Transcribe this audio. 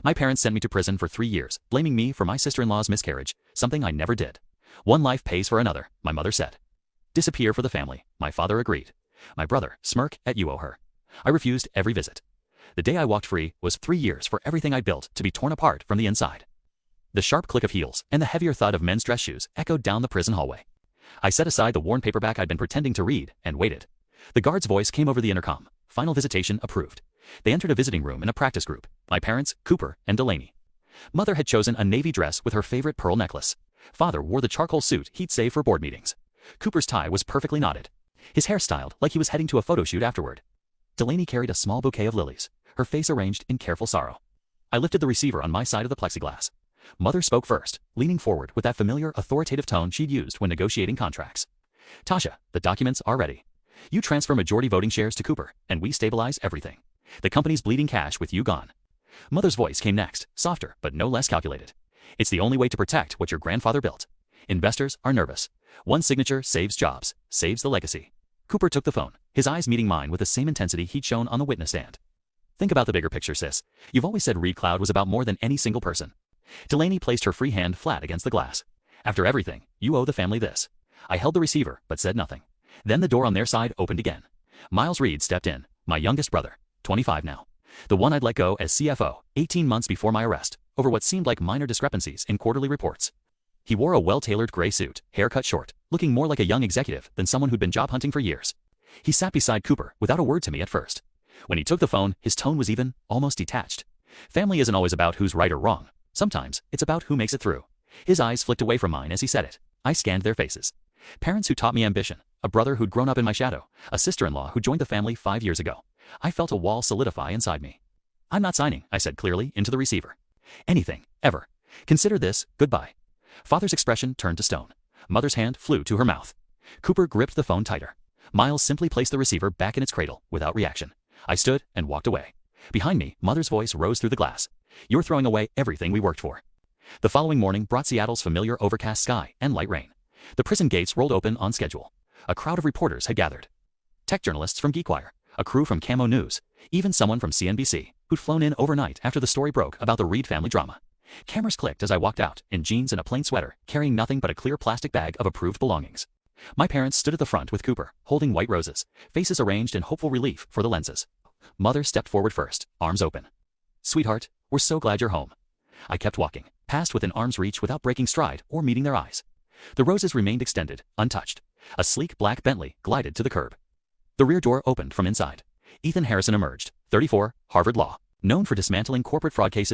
My parents sent me to prison for 3 years, blaming me for my sister-in-law's miscarriage, something I never did. One life pays for another, my mother said. Disappear for the family, my father agreed. My brother, smirk at you owe her. I refused every visit. The day I walked free was 3 years for everything I built to be torn apart from the inside. The sharp click of heels and the heavier thud of men's dress shoes echoed down the prison hallway. I set aside the worn paperback I'd been pretending to read and waited. The guard's voice came over the intercom. Final visitation approved. They entered a visiting room in a practice group. My parents, Cooper, and Delaney. Mother had chosen a navy dress with her favorite pearl necklace. Father wore the charcoal suit he'd save for board meetings. Cooper's tie was perfectly knotted. His hair styled like he was heading to a photo shoot afterward. Delaney carried a small bouquet of lilies, her face arranged in careful sorrow. I lifted the receiver on my side of the plexiglass. Mother spoke first, leaning forward with that familiar authoritative tone she'd used when negotiating contracts. Tasha, the documents are ready. You transfer majority voting shares to Cooper, and we stabilize everything. The company's bleeding cash with you gone. Mother's voice came next, softer but no less calculated. It's the only way to protect what your grandfather built. Investors are nervous. One signature saves jobs, saves the legacy. Cooper took the phone, his eyes meeting mine with the same intensity he'd shown on the witness stand. Think about the bigger picture, sis. You've always said Reed Cloud was about more than any single person. Delaney placed her free hand flat against the glass. After everything, you owe the family this. I held the receiver, but said nothing. Then the door on their side opened again. Miles Reed stepped in, my youngest brother, 25 now. The one I'd let go as CFO, 18 months before my arrest, over what seemed like minor discrepancies in quarterly reports. He wore a well-tailored gray suit, hair cut short, looking more like a young executive than someone who'd been job hunting for years. He sat beside Cooper without a word to me at first. When he took the phone, his tone was even, almost detached. Family isn't always about who's right or wrong. Sometimes, it's about who makes it through. His eyes flicked away from mine as he said it. I scanned their faces. Parents who taught me ambition, a brother who'd grown up in my shadow, a sister-in-law who joined the family 5 years ago. I felt a wall solidify inside me. I'm not signing, I said clearly into the receiver. Anything, ever. Consider this, goodbye. Father's expression turned to stone. Mother's hand flew to her mouth. Cooper gripped the phone tighter. Miles simply placed the receiver back in its cradle, without reaction. I stood and walked away. Behind me, Mother's voice rose through the glass. You're throwing away everything we worked for. The following morning brought Seattle's familiar overcast sky and light rain. The prison gates rolled open on schedule. A crowd of reporters had gathered. Tech journalists from GeekWire, a crew from Camo News, even someone from CNBC, who'd flown in overnight after the story broke about the Reed family drama. Cameras clicked as I walked out, in jeans and a plain sweater, carrying nothing but a clear plastic bag of approved belongings. My parents stood at the front with Cooper, holding white roses, faces arranged in hopeful relief for the lenses. Mother stepped forward first, arms open. Sweetheart, we're so glad you're home. I kept walking, past within arm's reach without breaking stride or meeting their eyes. The roses remained extended, untouched. A sleek black Bentley glided to the curb. The rear door opened from inside. Ethan Harrison emerged, 34, Harvard Law, known for dismantling corporate fraud cases